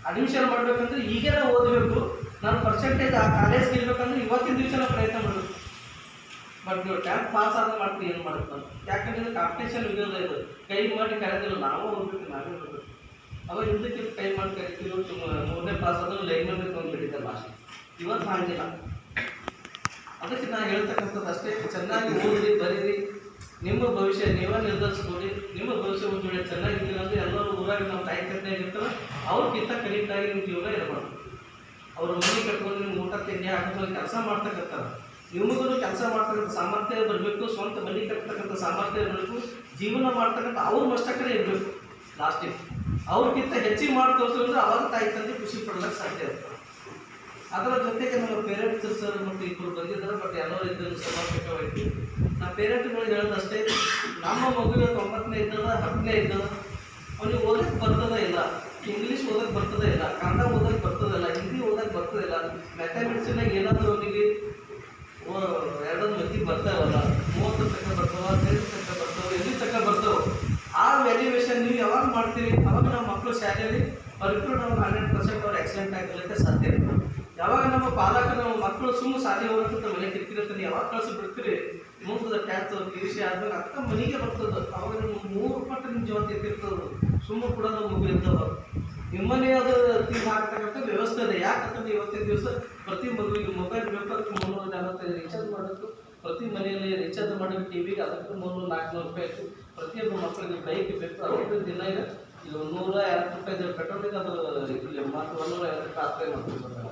ಅಡ್ಮಿಷನ್ ಮಾಡಬೇಕಂದ್ರೆ ಈಗೇನೆ ಓದಬೇಕು. ನನ್ನ ಪರ್ಸೆಂಟೇಜ್ ಆ ಕಾಲೇಜ್ಗೆ ಇರ್ಬೇಕಂದ್ರೆ ಇವತ್ತಿನ ದಿವಸ ಪ್ರಯತ್ನ ಮಾಡಬೇಕು. ಬಟ್ ನೀವು 10th ಪಾಸ್ ಆದ ಮಾಡ್ತೀವಿ ಏನು ಮಾಡುತ್ತೆ ನಾನು. ಯಾಕಂದರೆ ಕಾಂಪಿಟೇಷನ್ ವಿಡಿಯೋದ ಇದು ಕೈ ಮಾಡಿ ಕರೆದಿಲ್ಲ, ನಾವು ಹೋಗ್ಬೇಕು, ನಾವೇ ಹೋಗ್ಬೇಕು. ಅವಾಗ ಹಿಂದಕ್ಕಿಂತ ಕೈ ಮಾಡಿ ಕರಿತೀವಿ. 3ನೇ ಪಾಸ್ ಆದರೂ ಲೈನ್ ತೊಗೊಂಡ್ಬಿಟ್ಟಿದ್ದೆ ಲಾಸ್ಟ್. ಇವತ್ತು ಹಾಗಿಲ್ಲ. ಅದಕ್ಕೆ ನಾನು ಹೇಳ್ತಕ್ಕಂಥದ್ದು ಅಷ್ಟೇ, ಚೆನ್ನಾಗಿ ಓದಿರಿ, ಬರೀರಿ. ನಿಮ್ಮ ಭವಿಷ್ಯ ನೀವೇ ನಿರ್ಧರಿಸ್ಕೊಳ್ಳಿ. ನಿಮ್ಮ ಭವಿಷ್ಯ ಒಂದು ವೇಳೆ ಚೆನ್ನಾಗಿದ್ದೀರ ಅಂದರೆ ಎಲ್ಲರೂ ಊರಾಗ ನಮ್ಮ ತಾಯಿ ತಂದೆಯಾಗಿ ಇರ್ತಾರೆ, ಅವ್ರಿಗಿಂತ ಕಲಿತಾಗಿ ನಿಮ್ಮ ಜೀವನ ಇರಬಾರ್ದು. ಅವರು ಮನೆ ಕಟ್ಕೊಂಡು ನಿಮ್ಗೆ ಊಟ ತಿಂಡಿ ಹಾಕೋದು ಕೆಲಸ ಮಾಡ್ತಕ್ಕಂಥದ್ದು. ನಿಮಗೂ ಕೆಲಸ ಮಾಡ್ತಕ್ಕಂಥ ಸಾಮರ್ಥ್ಯ ಬರಬೇಕು, ಸ್ವಂತ ಮನೆ ಕಟ್ತಕ್ಕಂಥ ಸಾಮರ್ಥ್ಯ ಇರಬೇಕು, ಜೀವನ ಮಾಡ್ತಕ್ಕಂಥ ಅವ್ರ ಮಷ್ಟಕ್ಕೇ ಇರಬೇಕು. ಲಾಸ್ಟಿಗೆ ಅವ್ರಿಗಿಂತ ಹೆಚ್ಚಿಗೆ ಮಾಡಿ ತೋರಿಸಿದ್ರೆ ಅವಾಗ ತಾಯಿ ತಂದೆ ಖುಷಿ ಪಡೋದಕ್ಕೆ ಸಾಧ್ಯ ಇರುತ್ತೆ. ಅದರ ಜೊತೆಗೆ ನಮ್ಮ ಪೇರೆಂಟ್ಸ್ ಸರ್ ಮತ್ತು ಇಬ್ಬರು ಬಂದಿದ್ದಾರೆ, ಬಟ್ ಎಲ್ಲರೂ ಇದ್ದರು ಸಮರ್ಪಕವಾಗಿ. ನಮ್ಮ ಪೇರೆಂಟ್ಗಳಿಗೆ ಹೇಳೋದಷ್ಟೇ, ನಮ್ಮ ಮಗುವಿಗೆ 9ನೇ ಇದ್ದದ 10ನೇ ಇದ್ದದ, ಅವನಿಗೆ ಓದಕ್ಕೆ ಬರ್ತದ ಇಲ್ಲ, ಇಂಗ್ಲೀಷ್ ಓದಕ್ಕೆ ಬರ್ತದೆ ಇಲ್ಲ, ಕನ್ನಡ ಓದಕ್ಕೆ ಬರ್ತದಿಲ್ಲ, ಹಿಂದಿ ಓದಕ್ಕೆ ಬರ್ತದಿಲ್ಲ, ಮ್ಯಾಥಮೆಟಿಕ್ಸ್ನಾಗ ಏನಾದರೂ ಅವನಿಗೆ 2 ಮಂದಿ ಬರ್ತಾವಲ್ಲ, 30 ತನಕ ಬರ್ತಾವ, 10 ತನಕ ಬರ್ತಾವೆ, ಎಲ್ಲಿ ತನಕ ಬರ್ತಾವೆ. ಆ ವ್ಯಾಲ್ಯೂಯೇಷನ್ ನೀವು ಯಾವಾಗ ಮಾಡ್ತೀರಿ ಅವಾಗ ನಮ್ಮ ಮಕ್ಕಳು ಶಾಲೆಯಲ್ಲಿ ಪರಿಪೂರ್ಣ 100% ಅವ್ರು ಎಕ್ಸಲೆಂಟ್ ಆಗಿರಲಿಕ್ಕೆ ಸಾಧ್ಯ ಇರುತ್ತೆ. ಯಾವಾಗ ನಮ್ಮ ಪಾಲಕರು ನಮ್ಮ ಮಕ್ಕಳು ಸುಮ್ಮನೆ ಶಾಲೆ ಹೋಗೋಕ್ಕಂತ ಮನೆ ಕಿರ್ಕಿರ್ತಾರೆ, ಯಾವಾಗ ಕಳಿಸಿ ಬಿಡ್ತೀರಿ ಮುಂದೆ 10th PUC ಆದ್ಮೇಲೆ ಅಕ್ಕ ಮನೆಗೆ ಬರ್ತದೆ. ಅವಾಗ ನಿಮ್ಗೆ 3 ಪಟ್ಟು ನಿಮ್ಮ ಜೀವ ತಿರ್ತಿರ್ತದೆ. ಸುಮ್ಮನೆ ಕೂಡ ನಾವು ಮಗು ಇರ್ತವೆ. ನಿಮ್ಮನೆ ಅದು ತೀರ್ಮಾನ ಆಗ್ತಕ್ಕಂಥ ವ್ಯವಸ್ಥೆ ಇದೆ. ಯಾಕಂತಂದ್ರೆ ಇವತ್ತಿನ ದಿವಸ ಪ್ರತಿ ಮಗುವಿಗೆ ಮೊಬೈಲ್ ಬೇಕು, ಅದಕ್ಕೆ 345 ರೀಚಾರ್ಜ್ ಮಾಡಬೇಕು. ಪ್ರತಿ ಮನೆಯಲ್ಲಿ ರೀಚಾರ್ಜ್ ಮಾಡಬೇಕು ಟಿವಿಗೆ, ಅದಕ್ಕೆ 300-400 ರೂಪಾಯಿ ಆಯಿತು. ಪ್ರತಿಯೊಬ್ಬರು ಮಕ್ಕಳಿಗೆ ಬೈಕ್ ಬೇಕು. ಅದಕ್ಕೆ ದಿನ ಈಗ 120 ರೂಪಾಯಿ ಪೆಟ್ರೋಲಿಗೆ ಅದು ಇಲ್ಲಿ ಮತ್ತು 150 ರೂಪಾಯಿ ಅಪ್ಲೈ ಮಾಡ್ತಿರ್ತಾರೆ.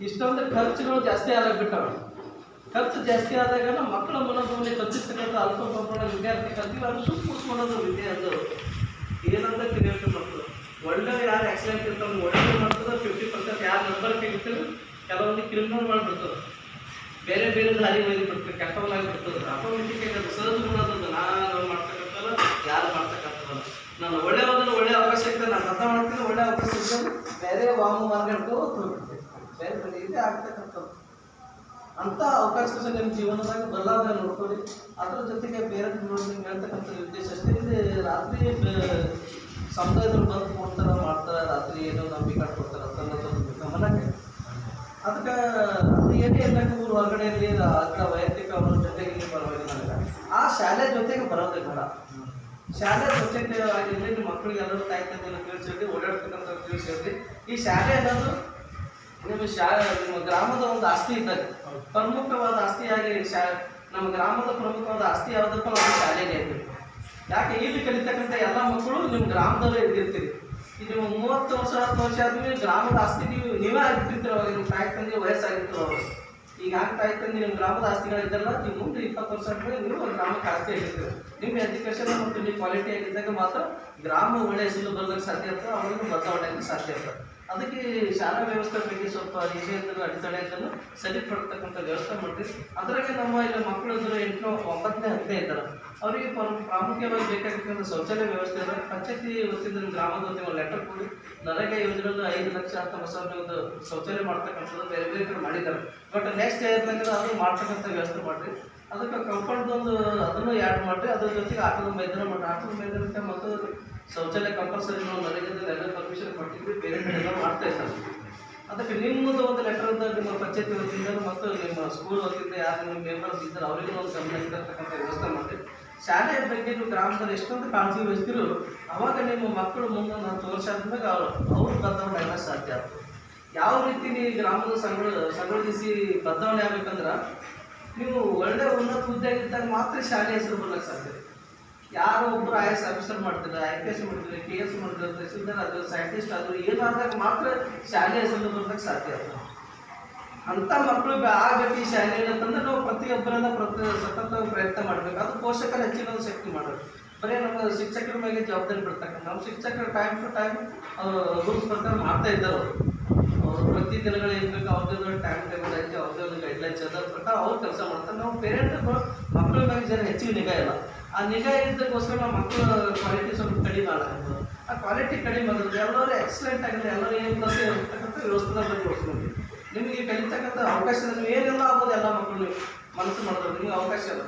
ಇಷ್ಟೊಂದು ಖರ್ಚುಗಳು ಜಾಸ್ತಿ ಆಗಬಿಟ್ಟವೆ. ಖರ್ಚು ಜಾಸ್ತಿ ಆದಾಗ ಮಕ್ಕಳ ಮನೋಭಾವನೆ ಕಲಿಸ್ತಕ್ಕಂಥ ಅಲ್ಪ ಪ್ರಮಾಣ ವಿದ್ಯಾರ್ಥಿ ಕಲ್ತೀವಿ, ಅದು ಸುಮ್ಮನಿಸ್ಕೊಳ್ಳೋದು ವಿದ್ಯೆ ಅದು ಏನಂತ ತಿಳಿಯೋದು. ಮಕ್ಕಳು ಒಳ್ಳೆ ಯಾರು ಎಕ್ಸಲೆಂಟ್ ಇರ್ತಾರೆ ಒಳ್ಳೆ ಮಾಡ್ತದೆ, 50% ಯಾರು ನಂಬರ್ ತೆಗಿತಾರೆ, ಕೆಲವೊಂದು ಕ್ರಿಮಿನಲ್ ಮಾಡಿಬಿಡ್ತದೆ, ಬೇರೆ ಬೇರೆ ದಾರಿ ಒಯ್ದುಬಿಡ್ತಾರೆ, ಕೆಟ್ಟವನಾಗಿ ಬಿಡ್ತದೆ. ಆಟೋಮೆಟಿಕ್ ಅದು ಸಹಜ ಗುಣದದ್ದು. ನಾನು ಮಾಡ್ತಕ್ಕಂಥದ್ದು ಯಾರು ಮಾಡ್ತಕ್ಕಂಥದ್ದು. ನಾನು ಒಳ್ಳೆ ಹೋದ್ರೆ ಒಳ್ಳೆ ಅವಕಾಶ ಇರ್ತದೆ, ನಾನು ಅರ್ಥ ಮಾಡ್ತೀನಿ, ಒಳ್ಳೆ ಅವಕಾಶ ಇರ್ತದೆ, ಬೇರೆ ವಾಮ ಮಾರ್ಗ ಹೋಗ್ಬಿಡ್ತೇವೆ. ಬೇರೆ ಬೇರೆ ಇದೇ ಆಗ್ತಕ್ಕಂಥದ್ದು. ಅಂಥ ಅವಕಾಶಗಳು ನಿಮ್ಮ ಜೀವನದಾಗ ಬದಲಾವಣೆ ನೋಡ್ಕೊಳ್ಳಿ. ಅದರ ಜೊತೆಗೆ ಬೇರೆ ನಿಮ್ಗೆ ಹೇಳ್ತಕ್ಕಂಥ ಉದ್ದೇಶ ಅಷ್ಟೇ. ಇಲ್ಲಿ ರಾತ್ರಿ ಸಮುದಾಯದವ್ರು ಬಂದು ಕೊಡ್ತಾರೆ, ಮಾಡ್ತಾರೆ, ರಾತ್ರಿ ಏನೋ ನಂಬಿಕೆ ಕೊಡ್ತಾರೆ ಅನ್ನೋದು ಗಮನಕ್ಕೆ. ಅದಕ್ಕೆ ಅದು ಏನೇ ಇಲ್ಲ, ಊರು ಹೊರಗಡೆ ಇರಲಿ, ಅದರ ವೈಯಕ್ತಿಕ ಅವ್ರ ಜೊತೆಗೆ ಇಲ್ಲಿ ಬರೋದಿಲ್ಲ ನನಗೆ. ಆ ಶಾಲೆ ಜೊತೆಗೆ ಬರೋದೇ ಬೇಡ. ಶಾಲೆ ಜೊತೆಗೆ ಆಗಿರಲಿ, ನಿಮ್ಮ ಮಕ್ಕಳಿಗೆ ಎಲ್ಲರೂ ತಾಯಿ ತಂದೆಯನ್ನು ತಿಳಿಸಿರಲಿ, ಓಡಾಡ್ತಕ್ಕಂಥ ತಿಳಿಸಿರಲಿ. ಈ ಶಾಲೆ ಅನ್ನೋದು ನಿಮ್ಮ ಗ್ರಾಮದ ಒಂದು ಆಸ್ತಿ ಇದ್ದಾಗ ಪ್ರಮುಖವಾದ ಆಸ್ತಿಯಾಗಿ ನಮ್ಮ ಗ್ರಾಮದ ಪ್ರಮುಖವಾದ ಆಸ್ತಿ ಯಾವುದಪ್ಪ ನಮ್ಮ ಶಾಲೆಗೆ ಇರಬೇಕು. ಯಾಕೆ ಇಲ್ಲಿ ಕಲಿತಕ್ಕಂಥ ಎಲ್ಲ ಮಕ್ಕಳು ನಿಮ್ಮ ಗ್ರಾಮದಲ್ಲೇ ಇರ್ತೀರಿ. ಈಗ ನೀವು 30 ವರ್ಷ 10 ವರ್ಷ ಆದ್ಮೇಲೆ ಗ್ರಾಮದ ಆಸ್ತಿ ನೀವೇ ಆಗಿರ್ತೀರ. ಅವಾಗ ನಿಮ್ಮ ತಾಯಿ ತಂದೆ ವಯಸ್ಸಾಗಿರ್ತೀರ ಅವರು. ಈಗ ತಾಯಿ ತಂದೆ ನಿಮ್ಮ ಗ್ರಾಮದ ಆಸ್ತಿಗಳಿದ್ದಲ್ಲ, ನೀವು ಮುಂದೆ 20 ವರ್ಷ ಆದ್ಮೇಲೆ ನೀವು ಗ್ರಾಮಕ್ಕೆ ಆಸ್ತಿ ಆಗಿರ್ತೀರಿ. ನಿಮ್ಮ ಎಜುಕೇಶನ್ ಮತ್ತು ನಿಮ್ಮ ಕ್ವಾಲಿಟಿ ಆಗಿದ್ದಾಗ ಮಾತ್ರ ಗ್ರಾಮ ಒಳ್ಳೆ ಹೆಸರು ಬರೋದಕ್ಕೆ ಸಾಧ್ಯ ಇರ್ತದೆ, ಅವ್ರಿಗೆ ಬದಲಾವಣೆ ಆಗಕ್ಕೆ ಸಾಧ್ಯ ಇರ್ತದೆ. ಅದಕ್ಕೆ ಶಾಲಾ ವ್ಯವಸ್ಥೆ ಬಗ್ಗೆ ಸ್ವಲ್ಪ ನಿಷೇಧದ ಅಡೆತಡೆಯನ್ನು ಸರಿಪಡ್ತಕ್ಕಂಥ ವ್ಯವಸ್ಥೆ ಮಾಡ್ತೀವಿ. ಅದರಾಗೆ ನಮ್ಮ ಇಲ್ಲಿ ಮಕ್ಕಳು ಇದ್ದರೆ 8ನೇ 9ನೇ 10ನೇ ಇದ್ದಾರೆ, ಅವರಿಗೆ ಪ್ರಾಮುಖ್ಯವಾಗಿ ಬೇಕಾಗಿರ್ತಕ್ಕಂಥ ಶೌಚಾಲಯ ವ್ಯವಸ್ಥೆ ಇದೆ. ಪಂಚಾಯತಿ ವತಿಯಿಂದ ಗ್ರಾಮದ ವತಿಯಿಂದ ಒಂದು ಲೆಟರ್ ಕೊಡಿ, ನರೇಗಾ ಯೋಜನೆಯಲ್ಲಿ 5,19,000 ಒಂದು ಶೌಚಾಲಯ ಮಾಡ್ತಕ್ಕಂಥದ್ದು ಬೇರೆ ಬೇರೆ ಕಡೆ ಮಾಡಿದ್ದಾರೆ. ಬಟ್ ನೆಕ್ಸ್ಟ್ ಇಯರ್ನಾಗ ಅದು ಮಾಡ್ತಕ್ಕಂಥ ವ್ಯವಸ್ಥೆ ಮಾಡಿರಿ. ಅದಕ್ಕೆ ಕಂಪೌಂಡ್ದೊಂದು ಅದನ್ನು ಆ್ಯಡ್ ಮಾಡಿರಿ. ಅದ್ರ ಜೊತೆಗೆ ಆಟದ ಮೈದಾನ ಮಾಡಿರಿ. ಆಟದ ಮೈದಾನಕ್ಕೆ ಮತ್ತು ಶೌಚಾಲಯ ಕಂಪಲ್ಸರಿ ನಾವು ನರೇಗಾದಲ್ಲಿ ಎಲ್ಲ ಪರ್ಮಿಷನ್ ಕೊಟ್ಟಿದ್ವಿ, ಬೇರೆ ಕಡೆ ಎಲ್ಲ ಮಾಡ್ತಾ ಇದ್ದಾರೆ. ಅದಕ್ಕೆ ನಿಮ್ಮದು ಒಂದು ಲೆಟರ್ ನಿಮ್ಮ ಪಂಚಾಯತಿ ವತಿಯಿಂದ ಮತ್ತು ನಿಮ್ಮ ಸ್ಕೂಲ್ ವತಿಯಿಂದ ಯಾರು ನಿಮ್ಮ ಮೆಂಬರ್ಸ್ ಇದ್ದಾರೆ ಅವರಿಗೂ ಒಂದು ಗಮನ ಇರ್ತಕ್ಕಂಥ ವ್ಯವಸ್ಥೆ ಮಾಡಿ. ಶಾಲೆಯ ಬಗ್ಗೆ ನೀವು ಗ್ರಾಮದಲ್ಲಿ ಎಷ್ಟೊಂದು ಕಾಳಜಿ ವಹಿಸ್ತಿರೋ ಅವಾಗ ನಿಮ್ಮ ಮಕ್ಕಳು ಮುಂದೆ 10 ವರ್ಷ ಆದ್ಮೇಲೆ ಅವ್ರು ಬದಲಾವಣೆ ಆಗಕ್ಕೆ ಸಾಧ್ಯ ಆಗ್ತದೆ. ಯಾವ ರೀತಿ ನೀವು ಗ್ರಾಮದ ಸಂಘಟಿಸಿ ಬದಲಾವಣೆ ಆಗ್ಬೇಕಂದ್ರೆ ನೀವು ಒಳ್ಳೆ ಉನ್ನತ ಹುದ್ದೆಯಾಗಿದ್ದಾಗ ಮಾತ್ರ ಶಾಲೆ ಹೆಸರು ಬರ್ಲಿಕ್ಕೆ ಸಾಧ್ಯ. ಯಾರೋ ಒಬ್ಬರು IAS ಆಫೀಸರ್ ಮಾಡ್ತಾರೆ, IPS ಮಾಡ್ತಾರೆ, KS ಮಾಡ್ತಾರೆ, ತಹಸೀಲ್ದಾರ್ ಆದರು, ಸೈಂಟಿಸ್ಟ್ ಆದರು, ಏನಾದಾಗ ಮಾತ್ರ ಶಾಲೆ ಹೆಸರು ಬರೋದಕ್ಕೆ ಸಾಧ್ಯ ಆಗ್ತದೆ. ಅಂಥ ಮಕ್ಕಳು ಆಗಬೇಕು ಈ ಶಾಲೆಯಲ್ಲಿ ಅಂತಂದ್ರೆ ನಾವು ಪ್ರತಿಯೊಬ್ಬರನ್ನ ಸತತ ಪ್ರಯತ್ನ ಮಾಡಬೇಕು. ಅದು ಪೋಷಕರ ಹೆಚ್ಚಿನ ಒಂದು ಶಕ್ತಿ ಮಾಡಬೇಕು. ಬರೀ ನಮ್ಮ ಶಿಕ್ಷಕರ ಮೇಲೆ ಜವಾಬ್ದಾರಿ ಬಿಡ್ತಕ್ಕಂಥ ನಮ್ಮ ಶಿಕ್ಷಕರು ಟೈಮ್ ಟು ಟೈಮ್ ರೂಲ್ಸ್ ಪ್ರಕಾರ ಮಾಡ್ತಾ ಇದ್ದಾರೆ. ಅವರು ಪ್ರತಿ ದಿನಗಳು ಇರಬೇಕು, ಅವ್ರದ್ದು ಟೈಮ್ ಟೇಬಲ್ ಐತಿ, ಅವ್ರದ್ದು ಒಂದು ಗೈಡ್ಲೈನ್ಸ್ ಅದರ ಪ್ರಕಾರ ಅವ್ರು ಕೆಲಸ ಮಾಡ್ತಾರೆ. ನಾವು ಪೇರೆಂಟ್ಗಳು ಮಕ್ಕಳ ಮೇಲೆ ಜನ ಹೆಚ್ಚಿಗೆ ನಿಗಾ ಇಲ್ಲ. ಆ ನಿಗಾ ಇದ್ದಕ್ಕೋಸ್ಕರ ನಮ್ಮ ಮಕ್ಕಳ ಕ್ವಾಲಿಟಿ ಸ್ವಲ್ಪ ಕಡಿಮೆ ಆಗಬೇಕು. ಆ ಕ್ವಾಲಿಟಿ ಕಡಿಮೆ ಆಗೋದು ಎಲ್ಲರೂ ಎಕ್ಸಲೆಂಟ್ ಆಗಿದೆ, ಎಲ್ಲರೂ ಏನು ಪ್ಲಸ್ ಇರ್ತಕ್ಕಂಥ ವ್ಯವಸ್ಥೆನ ಬಗ್ಗೆ ಓಡಿಸ್ಕೊಂಡು ನಿಮಗೆ ಕಲಿತಕ್ಕಂಥ ಅವಕಾಶ ನೀವು ಏನೆಲ್ಲ ಆಗೋದು ಎಲ್ಲ ಮಕ್ಕಳು ಮನಸ್ಸು ಮಾಡಿದ್ರೆ ನಿಮಗೆ ಅವಕಾಶ ಇಲ್ಲ.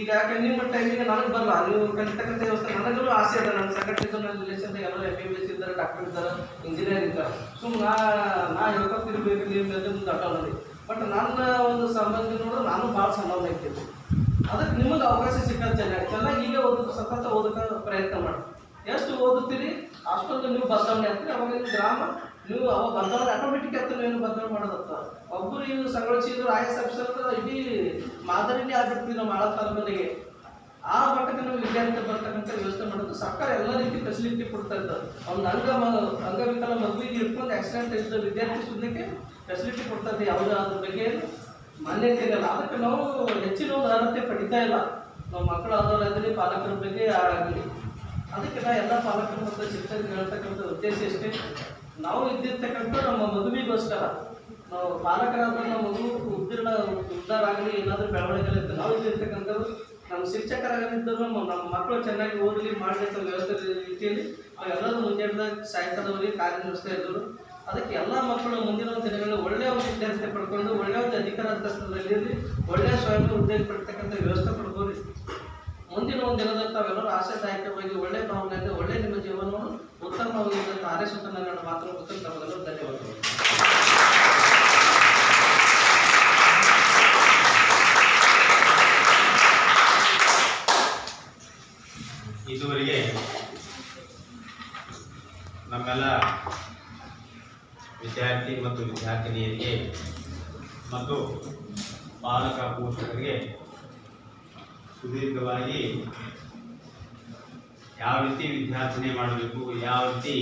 ಈಗ ಯಾಕೆ ನಿಮ್ಮ ಟೈಮಿಗೆ ನನಗೆ ಬರಲ್ಲ, ನೀವು ಕಲಿತಕ್ಕಂಥ ವ್ಯವಸ್ಥೆ ನನಗೂ ಆಸೆ ಇದೆ. ನನ್ನ ಸಂಘಟಿತ ನನ್ನ ರಿಲೇಷನ್ದಾಗ ಎಲ್ಲರೂ MBBS ಇದ್ದಾರೆ, ಡಾಕ್ಟರ್ ಇದ್ದಾರೆ, ಇಂಜಿನಿಯರ್ ಇದ್ದಾರೆ. ಸುಮ್ಮನೆ ನಾ ಹೇಳ್ಕೊತಿರ್ಬೇಕು ನೀವು ಮೇಲೆ ಮುಂದೆ ಅಟೋನಲ್ಲಿ. ಬಟ್ ನನ್ನ ಒಂದು ಸಂಬಂಧ ನೋಡಿದ್ರೆ ನಾನು ಭಾಳ ಸಮಾಧಾನ ಇರ್ತೀನಿ. ಅದಕ್ಕೆ ನಿಮಗೆ ಅವಕಾಶ ಸಿಕ್ಕೋದು ಚೆನ್ನಾಗಿ ಈಗ ಸತತ ಓದಕ್ಕೆ ಪ್ರಯತ್ನ ಮಾಡಿ. ಎಷ್ಟು ಓದುತ್ತೀರಿ ಅಷ್ಟೊಂದು ನೀವು ಬದಲಾವಣೆ ಆಗ್ತೀರಿ. ಅವಾಗ ನಿಮ್ಮ ಗ್ರಾಮ ನೀವು ಅವಾಗ ಬದಲಾವಣೆ ಆಟೋಮೆಟಿಕ್ ಆಗ್ತದೆ. ಏನು ಬದಲಾವಣೆ ಮಾಡೋದತ್ತ ಒಬ್ಬರು ಇವು ಸಂಘಟಿಸಿದ್ರು IAS ಆಫೀಸರ್ ಇಡೀ ಮಾದರಿನೇ ಆಗ್ಬಿಡ್ತೀವಿ ನಮ್ಮ ಆಳ ತಾಲೂಕಿಗೆ. ಆ ಮಟ್ಟಕ್ಕೆ ನಾವು ವಿದ್ಯಾರ್ಥಿ ಬರ್ತಕ್ಕಂಥ ವ್ಯವಸ್ಥೆ ಮಾಡೋದು ಸರ್ಕಾರ ಎಲ್ಲ ರೀತಿ ಫೆಸಿಲಿಟಿ ಕೊಡ್ತಾ ಇದ್ದಾರೆ. ಒಂದು ಅಂಗವಿಕಲ ಮಗುವಿಗೆ ಇಟ್ಕೊಂಡು ಆಕ್ಸಿಡೆಂಟ್ ಇದ್ದ ವಿದ್ಯಾರ್ಥಿ ಸುದ್ದಿಗೆ ಫೆಸಿಲಿಟಿ ಕೊಡ್ತಾ ಇದೆ. ಯಾವುದೇ ಅದ್ರ ಬಗ್ಗೆ ಮಾನ್ಯತೆ ಇರಲ್ಲ. ಅದಕ್ಕೆ ನಾವು ಹೆಚ್ಚಿನ ಒಂದು ಅರ್ಹತೆ ಪಡಿತಾ ಇಲ್ಲ. ನಾವು ಮಕ್ಕಳು ಆದವರಾಗಲಿ ಪಾಲಕರ ಬಗ್ಗೆ ಆಗಲಿ. ಅದಕ್ಕೆ ನಾವು ಎಲ್ಲ ಪಾಲಕರು ಮತ್ತು ಶಿಕ್ಷಕರಿಗೆ ಹೇಳ್ತಕ್ಕಂಥ ಉದ್ದೇಶ ಎಷ್ಟೇ, ನಾವು ಇದ್ದಿರ್ತಕ್ಕಂಥ ನಮ್ಮ ಮಗುವಿಗೋಸ್ಕರ ನಾವು ಪಾಲಕರಾದ ನಮ್ಮ ಮಗು ಉದ್ಧಾರ ಆಗಲಿ, ಏನಾದರೂ ಬೆಳವಣಿಗೆ ಇರ್ತದೆ. ನಾವು ಇದ್ದಿರ್ತಕ್ಕಂಥವ್ರು ನಮ್ಮ ಶಿಕ್ಷಕರಾಗಲಿದ್ದರೂ ನಮ್ಮ ಮಕ್ಕಳು ಚೆನ್ನಾಗಿ ಓದಲಿ ಮಾಡಲಿ ಅಂತ ವ್ಯವಸ್ಥೆ ರೀತಿಯಲ್ಲಿ ನಾವೆಲ್ಲರೂ ಮುಂಜಾನೆ ಸಾಯಂಕಾಲವರೆಗೆ ಕಾರ್ಯನಿರ್ವಹಿಸ್ತಾ ಇದ್ದರು. ಅದಕ್ಕೆ ಎಲ್ಲ ಮಕ್ಕಳು ಮುಂದಿನ ದಿನಗಳಲ್ಲಿ ಒಳ್ಳೆಯ ಒಂದು ವಿದ್ಯಾರ್ಥಿ ಪಡ್ಕೊಂಡು ಒಳ್ಳೆಯ ಒಂದು ಅಧಿಕಾರ ಅಂತಸ್ತದಲ್ಲಿ ಒಳ್ಳೆಯ ಸ್ವಯಂ ಉದ್ಯೋಗ ಪಡ್ತಕ್ಕಂಥ ವ್ಯವಸ್ಥೆ ಪಡ್ಕೊಳ್ಳಿ. ಮುಂದಿನ ಒಂದು ದಿನದ ತಾವೆಲ್ಲರೂ ಆಶಾದಾಯಕವಾಗಿ ಒಳ್ಳೆ ಭಾವನೆಯಿಂದ ಒಳ್ಳೆ ನಿಮ್ಮ ಜೀವನವನ್ನು ಉತ್ತಮವಾಗಿದ್ದಂಥ ಆರ್ಯಸುತ್ತನ ಮಾತನ್ನು ಗೊತ್ತು. ತಮಗೆಲ್ಲರೂ ಧನ್ಯವಾದಗಳು.
ಇದುವರೆಗೆ ನಮ್ಮೆಲ್ಲ ವಿದ್ಯಾರ್ಥಿ ಮತ್ತು ವಿದ್ಯಾರ್ಥಿನಿಯರಿಗೆ ಮತ್ತು ಪಾಲಕ ಪೋಷಕರಿಗೆ ಸುದೀರ್ಘವಾಗಿ ಯಾವ ರೀತಿ ವಿದ್ಯಾರ್ಥನೆ ಮಾಡಬೇಕು, ಯಾವ ರೀತಿ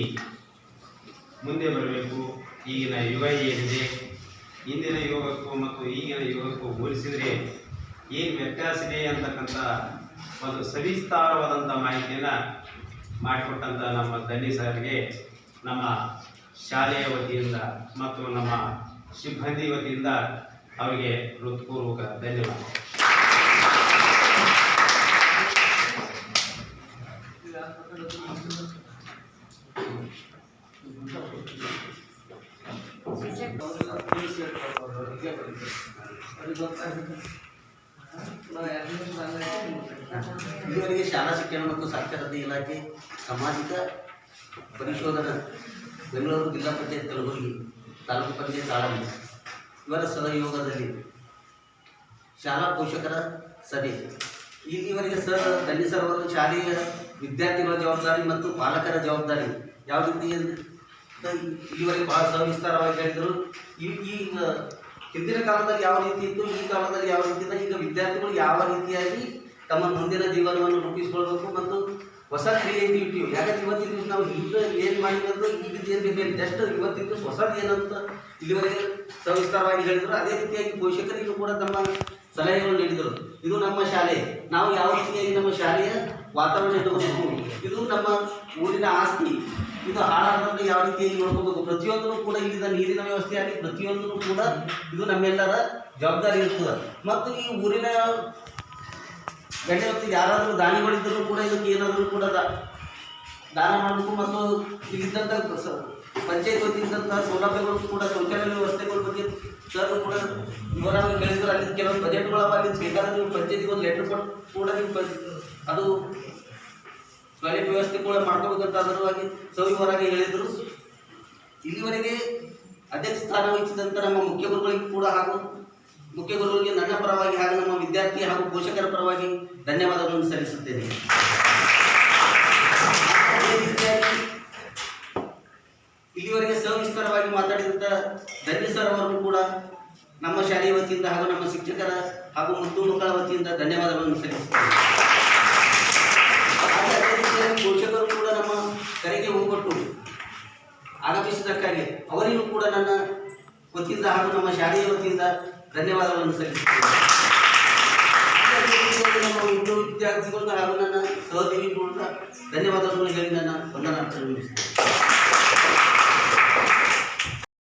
ಮುಂದೆ ಬರಬೇಕು, ಈಗಿನ ಯುಗ ಏನಿದೆ, ಹಿಂದಿನ ಯುಗಕ್ಕೂ ಮತ್ತು ಈಗಿನ ಯುಗಕ್ಕೂ ಹೋಲಿಸಿದರೆ ಏನು ವ್ಯತ್ಯಾಸ ಇದೆ ಅಂತಕ್ಕಂಥ ಒಂದು ಸವಿಸ್ತಾರವಾದಂಥ ಮಾಹಿತಿಯನ್ನು ಮಾಡಿಕೊಟ್ಟಂಥ ನಮ್ಮ ದನ್ನಿ ಸರ್ಗೆ ನಮ್ಮ ಶಾಲೆಯ ವತಿಯಿಂದ ಮತ್ತು ನಮ್ಮ ಸಿಬ್ಬಂದಿ ವತಿಯಿಂದ ಅವರಿಗೆ ಹೃತ್ಪೂರ್ವಕ ಧನ್ಯವಾದ.
ಇದುವರೆಗೆ ಶಾಲಾ ಶಿಕ್ಷಣ ಮತ್ತು ಸಾಕ್ಷರತೆ ಇಲಾಖೆ ಸಾಮಾಜಿಕ ಪರಿಶೋಧನಾ ಬೆಂಗಳೂರು ಜಿಲ್ಲಾ ಪಂಚಾಯತ್ ಕಲಬುರಗಿ ತಾಲೂಕು ಪಂಚಾಯತ್ ಆಡಳಿತ ಇವರ ಸಹಯೋಗದಲ್ಲಿ ಶಾಲಾ ಪೋಷಕರ ಸಭೆ ಇಲ್ಲಿವರೆಗೆ ದನ್ನಿ ಸರ್ ಅವರು ಶಾಲೆಯ ವಿದ್ಯಾರ್ಥಿಗಳ ಜವಾಬ್ದಾರಿ ಮತ್ತು ಪಾಲಕರ ಜವಾಬ್ದಾರಿ ಯಾವ ರೀತಿ ಇಲ್ಲಿವರೆಗೆ ಬಹಳ ಸವಿಸ್ತಾರವಾಗಿ ಹೇಳಿದರು. ಈಗ ಹಿಂದಿನ ಕಾಲದಲ್ಲಿ ಯಾವ ರೀತಿ ಇತ್ತು, ಈ ಕಾಲದಲ್ಲಿ ಯಾವ ರೀತಿ ಇದೆ, ಈಗ ವಿದ್ಯಾರ್ಥಿಗಳು ಯಾವ ರೀತಿಯಾಗಿ ತಮ್ಮ ಮುಂದಿನ ಜೀವನವನ್ನು ರೂಪಿಸಿಕೊಳ್ಬೇಕು ಮತ್ತು ಹೊಸ ಕ್ರಿಯೇಟಿವಿಟಿ. ಯಾಕಂದ್ರೆ ಇವತ್ತಿನ ದಿವಸ ನಾವು ಈಗ ಏನು ಮಾಡಿರೋದು ಈಗ ಏನು ಬೇಕು ಜಸ್ಟ್ ಇವತ್ತಿನ ದಿವಸ ಹೊಸದು ಏನಂತ ಇಲ್ಲಿವರೆಗೆ ಸವಿಸ್ತಾರವಾಗಿ ಹೇಳಿದರು. ಅದೇ ರೀತಿಯಾಗಿ ಪೋಷಕರಿಗೂ ಕೂಡ ತಮ್ಮ ಸಲಹೆಗಳು ನೀಡಿದರು. ಇದು ನಮ್ಮ ಶಾಲೆ, ನಾವು ಯಾವ ರೀತಿಯಾಗಿ ನಮ್ಮ ಶಾಲೆಯ ವಾತಾವರಣ ಇಟ್ಟುಕೋಬೇಕು, ಇದು ನಮ್ಮ ಊರಿನ ಆಸ್ತಿ, ಇದು ಹಾಳಾಗದಂತೆ ಯಾವ ರೀತಿಯಾಗಿ ನೋಡ್ಕೋಬೇಕು, ಪ್ರತಿಯೊಂದೂ ಕೂಡ ಇಲ್ಲಿನ ನೀರಿನ ವ್ಯವಸ್ಥೆ ಆಗಲಿ ಪ್ರತಿಯೊಂದೂ ಕೂಡ ಇದು ನಮ್ಮೆಲ್ಲರ ಜವಾಬ್ದಾರಿ ಇರ್ತದೆ. ಮತ್ತು ಈ ಊರಿನ ಗಂಟೆ ಹೊತ್ತಿಗೆ ಯಾರಾದರೂ ದಾನಿಗಳಿದ್ದರೂ ಕೂಡ ಇದಕ್ಕೆ ಏನಾದರೂ ಕೂಡ ದಾನ ಮಾಡಬೇಕು. ಮತ್ತು ಇಲ್ಲಿದ್ದಂಥ ಪಂಚಾಯತ್ ವತಿಯಿಂದಂತಹ ಸೌಲಭ್ಯಗಳು ಕೂಡ ಶೌಚಾಲಯ ವ್ಯವಸ್ಥೆಗಳ ಬಗ್ಗೆ ಸರ್ ಕೂಡ ವಿವರವಾಗಿ ಹೇಳಿದ್ರು. ಅಲ್ಲಿ ಕೆಲವೊಂದು ಬಜೆಟ್ಗಳವ, ಅಲ್ಲಿ ಬೇಕಾದ್ರೆ ನೀವು ಪಂಚಾಯತಿಗೆ ಒಂದು ಲೆಟರ್ ಕೊಟ್ಟು ಕೂಡ ನೀವು ಅದು ಟಾಯ್ಲೆಟ್ ವ್ಯವಸ್ಥೆ ಕೂಡ ಮಾಡ್ಕೋಬೇಕಂತ ಅದರವಾಗಿ ಸವಿವರಾಗಿ ಹೇಳಿದರು. ಇಲ್ಲಿವರೆಗೆ ಅಧ್ಯಕ್ಷ ಸ್ಥಾನ ವಹಿಸಿದಂಥ ನಮ್ಮ ಮುಖ್ಯ ಗುರುಗಳಿಗೆ ಕೂಡ ಹಾಗೂ ಮುಖ್ಯ ಗುರುಗಳಿಗೆ ನನ್ನ ಪರವಾಗಿ ಹಾಗೂ ನಮ್ಮ ವಿದ್ಯಾರ್ಥಿ ಹಾಗೂ ಪೋಷಕರ ಪರವಾಗಿ ಧನ್ಯವಾದಗಳನ್ನು ಸಲ್ಲಿಸುತ್ತೇನೆ. ಅದೇ ರೀತಿಯಾಗಿ ಇಲ್ಲಿವರೆಗೆ ಸವಿಸ್ತಾರವಾಗಿ ಮಾತಾಡಿದಂಥ ಧನ್ಯ ಸರ್ ಅವರನ್ನು ಕೂಡ ನಮ್ಮ ಶಾಲೆಯ ವತಿಯಿಂದ ಹಾಗೂ ನಮ್ಮ ಶಿಕ್ಷಕರ ಹಾಗೂ ಮುದ್ದು ಮಕ್ಕಳ ವತಿಯಿಂದ ಧನ್ಯವಾದಗಳನ್ನು ಸಲ್ಲಿಸುತ್ತೇನೆ. ಹಾಗೆ ಅದೇ ರೀತಿಯಾಗಿ ಪೋಷಕರು ಕೂಡ ನಮ್ಮ ಕರೆಗೆ ಹೋಗ್ಬಿಟ್ಟು ಆಗಮಿಸಿದ್ದಕ್ಕಾಗಿ ಅವರಿಗೂ ಕೂಡ ನನ್ನ ವತಿಯಿಂದ ಹಾಗೂ ನಮ್ಮ ಶಾಲೆಯ ವತಿಯಿಂದ ಧನ್ಯವಾದಗಳನ್ನು ಸಲ್ಲಿಸುತ್ತೇನೆ. ನಮ್ಮ ವಿದ್ಯಾರ್ಥಿಗಳು ಹಾಗೂ ನನ್ನ ಸಹೋದ್ಯೋಗಿಗಳು ಧನ್ಯವಾದಗಳನ್ನು ಹೇಳಿ ನನ್ನ ವಂದನಾರ್ಥ ಸಲ್ಲಿಸುತ್ತೇನೆ.